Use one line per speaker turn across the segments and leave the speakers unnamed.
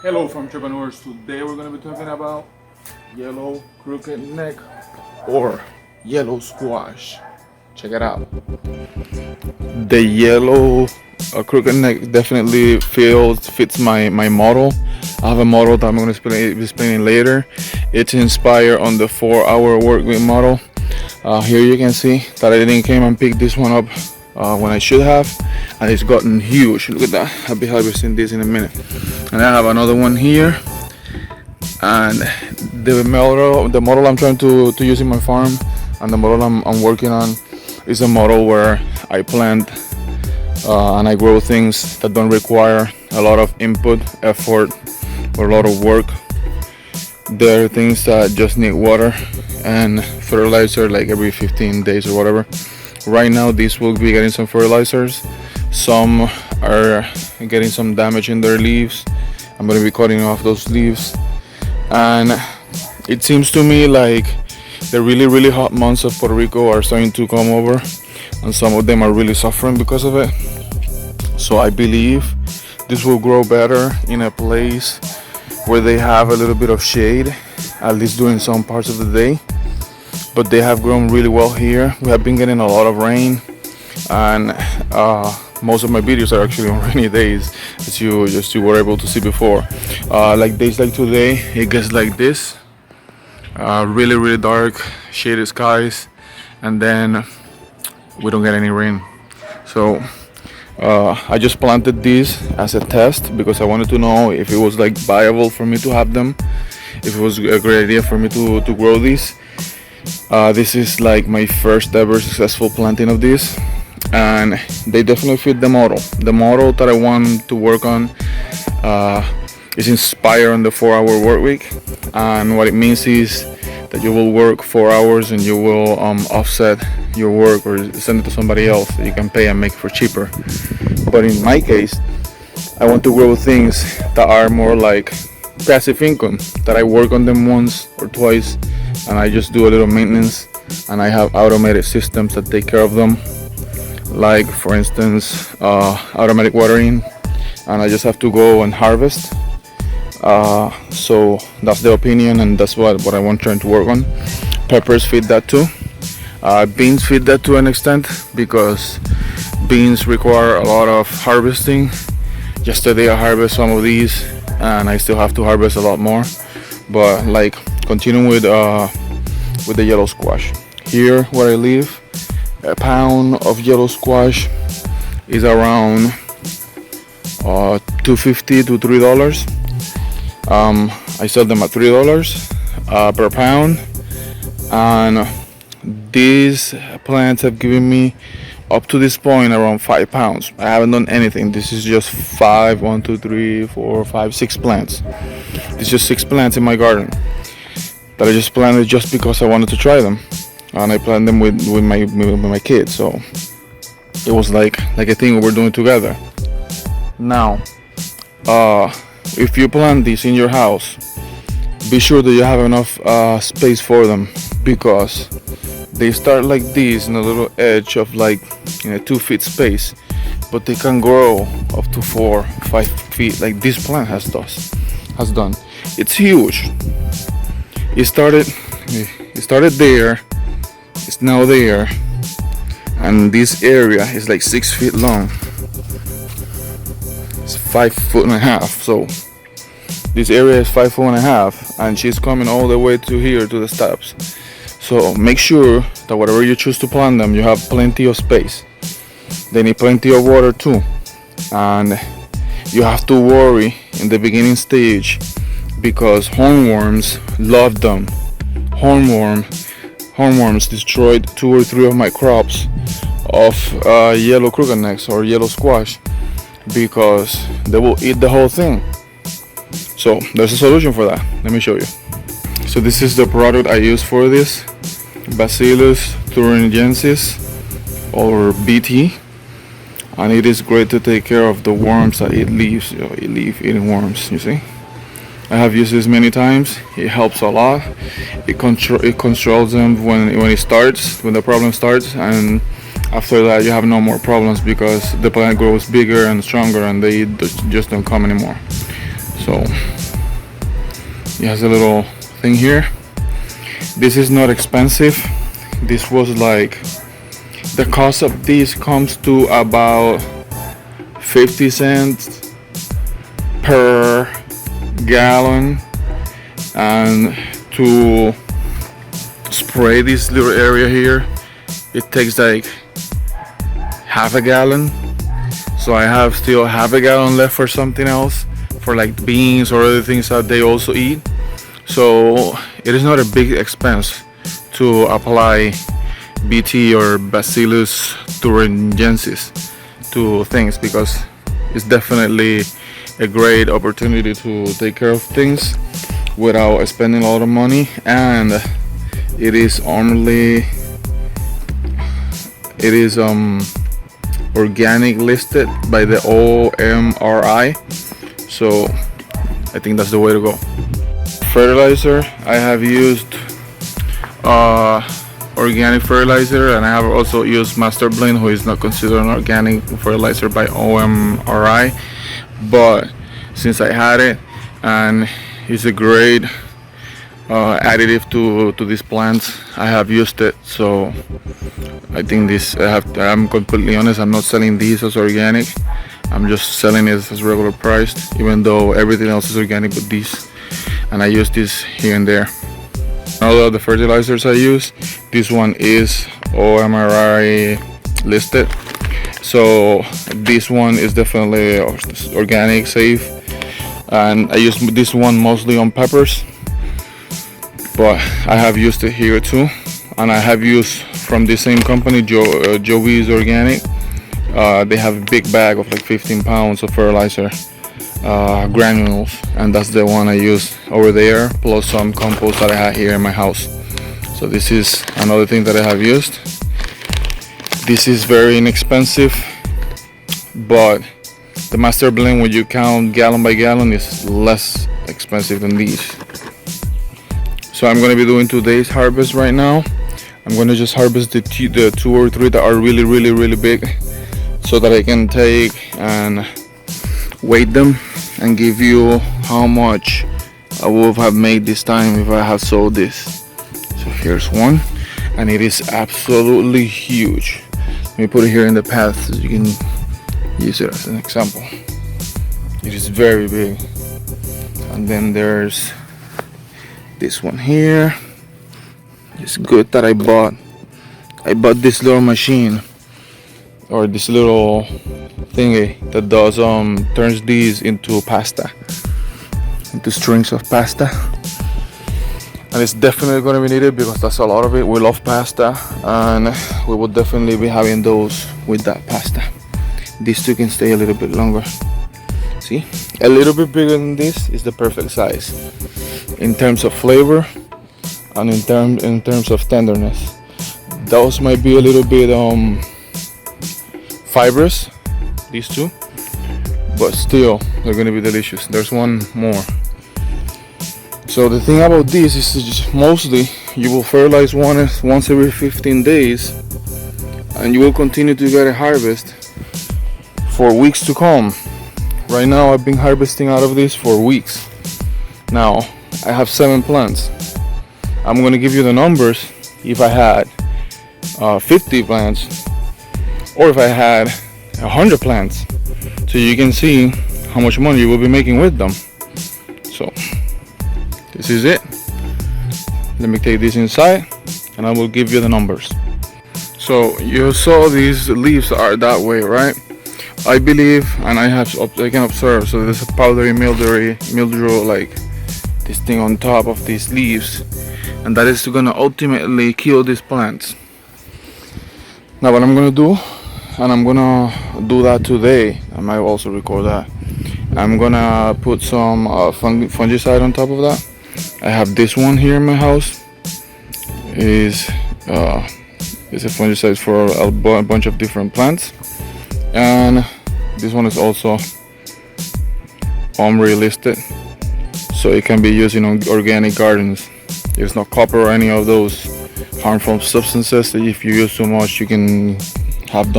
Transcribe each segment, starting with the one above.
Hello Farmtrepreneurs, today we're going to be talking about yellow crooked neck or yellow squash. Check it out. The yellow crooked neck definitely fits my model. I have a model that I'm going to be explaining later. It's inspired on the 4-hour work week model. Here you can see that I didn't came and pick this one up when I should have, and it's gotten huge. Look at that. I'll be harvesting this in a minute. And I have another one here, and the model I'm trying to use in my farm, and the model I'm working on is a model where I plant and I grow things that don't require a lot of input, effort, or a lot of work. There are things that just need water and fertilizer like every 15 days or whatever. Right now these will be getting some fertilizers. Some are getting some damage in their leaves. I'm going to be cutting off those leaves, and it seems to me like the really hot months of Puerto Rico are starting to come over, and some of them are really suffering because of it. So I believe this will grow better in a place where they have a little bit of shade, at least during some parts of the day. But they have grown really well here. We have been getting a lot of rain, and most of my videos are actually on rainy days, as you were able to see before. Like days like today, it gets like this, really dark, shaded skies, and then we don't get any rain. So I just planted these as a test because I wanted to know if it was like viable for me to have them, if it was a great idea for me to grow these. This is like my first ever successful planting of this, and they definitely fit the model. The model that I want to work on is inspired on the 4-hour work week, and what it means is that you will work 4 hours and you will offset your work or send it to somebody else that you can pay and make for cheaper. But in my case, I want to grow things that are more like passive income, that I work on them once or twice and I just do a little maintenance, and I have automated systems that take care of them, like for instance automatic watering, and I just have to go and harvest. So that's the opinion, and that's what I want trying to work on. Peppers fit that too. Beans fit that to an extent because beans require a lot of harvesting. Yesterday I harvested some of these and I still have to harvest a lot more. But like continuing with the yellow squash. Here where I live, a pound of yellow squash is around $2.50 to $3. I sell them at $3 per pound, and these plants have given me up to this point around 5 pounds. I haven't done anything. This is just 5, 1, 2, 3, 4, 5, 6 plants. It's just 6 plants in my garden that I just planted just because I wanted to try them, and I planted them with my kids. So it was like a thing we were doing together. Now, if you plant these in your house, be sure that you have enough space for them, because they start like this in a little edge of like in a 2 feet space, but they can grow up to 4, 5 feet like this plant has done. It's huge. It started there, it's now there, and this area is like 6 feet long. It's 5.5 feet. So this area is 5.5 feet, and she's coming all the way to here to the steps. So make sure that whatever you choose to plant them, you have plenty of space. They need plenty of water too, and you have to worry in the beginning stage because hornworms love them. Hornworms destroyed 2 or 3 of my crops of yellow crooked necks or yellow squash because they will eat the whole thing. So there's a solution for that. Let me show you. So this is the product I use for this, Bacillus thuringiensis or BT, and it is great to take care of the worms that eat leaves, leaf-eating worms. You see, I have used this many times. It helps a lot. It controls them when the problem starts, and after that you have no more problems because the plant grows bigger and stronger, and they just don't come anymore. So it has a little thing here. This is not expensive. This was like, the cost of this comes to about 50 cents per gallon, and to spray this little area here it takes like half a gallon. So I have still half a gallon left for something else, for like beans or other things that they also eat. So it is not a big expense to apply BT or Bacillus thuringiensis to things, because it's definitely a great opportunity to take care of things without spending a lot of money. And it is organic listed by the OMRI, so I think that's the way to go. Fertilizer, I have used organic fertilizer, and I have also used Master Blend, who is not considered an organic fertilizer by OMRI, but since I had it, and it's a great additive to these plants, I have used it. So I think this, I'm completely honest, I'm not selling these as organic, I'm just selling it as regular priced, even though everything else is organic but these, and I use this here and there. All of the fertilizers I use, this one is OMRI listed, so this one is definitely organic, safe, and I use this one mostly on peppers, but I have used it here too. And I have used from the same company, Joey's Organic. They have a big bag of like 15 pounds of fertilizer granules, and that's the one I use over there, plus some compost that I have here in my house. So this is another thing that I have used. This is very inexpensive, but the Master Blend, when you count gallon by gallon, is less expensive than these. So I'm going to be doing today's harvest right now. I'm going to just harvest the 2 or 3 that are really big, so that I can take and weight them and give you how much I would have made this time if I have sold this. So here's one, and it is absolutely huge. Let me put it here in the path so you can use it as an example. It is very big. And then there's this one here. It's good that I bought this little machine, or this little thingy that does turns these into pasta, into strings of pasta. And it's definitely going to be needed, because that's a lot of it. We love pasta, and we will definitely be having those with that pasta. These two can stay a little bit longer. See, a little bit bigger than this is the perfect size in terms of flavor and in terms of tenderness. Those might be a little bit fibrous, these two, but still they're gonna be delicious. There's one more. So the thing about this is just mostly you will fertilize once every 15 days, and you will continue to get a harvest for weeks to come. Right now I've been harvesting out of this for weeks. Now I have 7 plants. I'm going to give you the numbers if I had 50 plants, or if I had 100 plants, so you can see how much money you will be making with them. So this is it. Let me take this inside and I will give you the numbers. So you saw these leaves are that way, right? I believe, and I can observe, so there's a powdery mildew, like this thing on top of these leaves, and that is gonna ultimately kill these plants. Now what I'm gonna do, and I'm gonna do that today, I might also record that, I'm gonna put some fungicide on top of that. I have this one here in my house. It's a fungicide for a bunch of different plants, and this one is also OMRI listed, so it can be used in organic gardens. There's no copper or any of those harmful substances that if you use too much you can have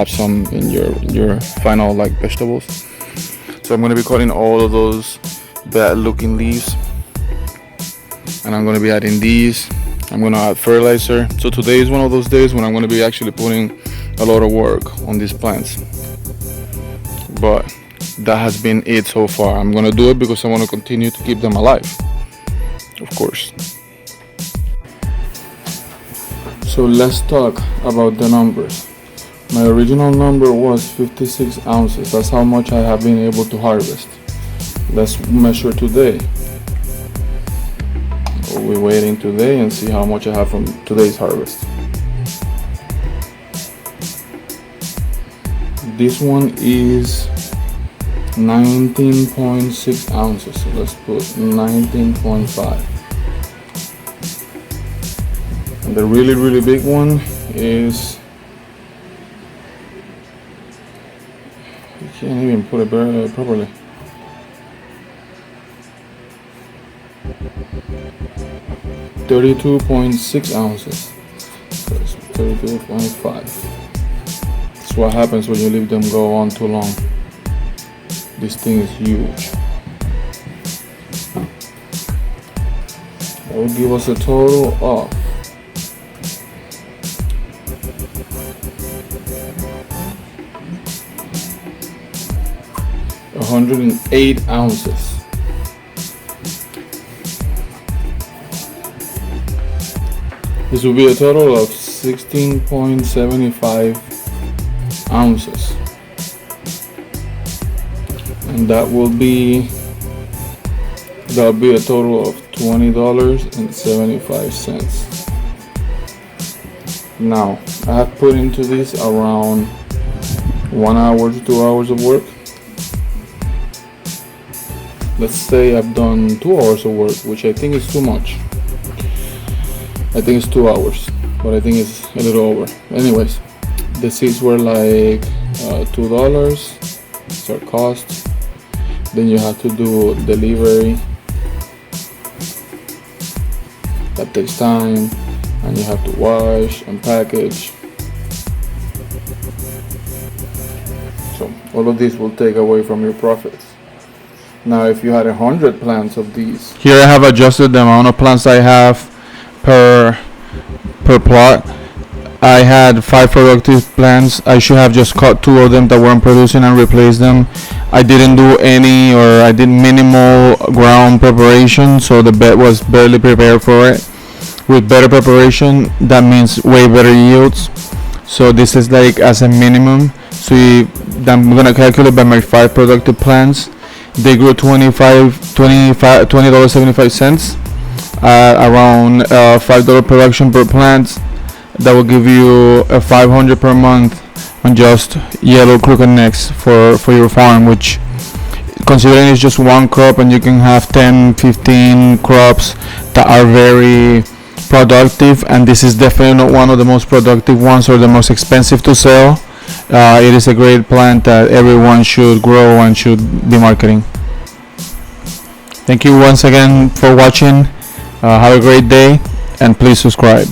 some in your final like vegetables. So I'm going to be cutting all of those bad looking leaves. And I'm gonna be adding these. I'm gonna add fertilizer. So today is one of those days when I'm gonna be actually putting a lot of work on these plants. But that has been it so far. I'm gonna do it because I want to continue to keep them alive, of course. So let's talk about the numbers. My original number was 56 ounces. That's how much I have been able to harvest. Let's measure today. We're waiting today and see how much I have from today's harvest. This one is 19.6 ounces. So let's put 19.5. And the really big one is, you can't even put it properly. .6 ounces. So it's 32.5. That's what happens when you leave them go on too long. This thing is huge. That will give us a total of 108 ounces. This will be a total of 16.75 ounces. And that will be a total of $20.75. Now, I have put into this around 1 hour to 2 hours of work. Let's say I've done 2 hours of work, which I think is too much. I think it's 2 hours, but I think it's a little over. Anyways, the seeds were like $2. It's our cost. Then you have to do delivery. That takes time, and you have to wash and package. So all of this will take away from your profits. Now, if you had 100 plants of these, here I have adjusted the amount of plants I have per plot. I had 5 productive plants. I should have just cut 2 of them that weren't producing and replaced them. I didn't do any, or I did minimal ground preparation, so the bed was barely prepared for it. With better preparation, that means way better yields. So this is like as a minimum. So I'm gonna calculate by my 5 productive plants. They grew $20.75, around $5 production per plant. That will give you a $500 per month on just yellow crooked necks for your farm, which, considering it's just one crop and you can have 10-15 crops that are very productive, and this is definitely not one of the most productive ones or the most expensive to sell. It is a great plant that everyone should grow and should be marketing. Thank you once again for watching. Have a great day, and please subscribe.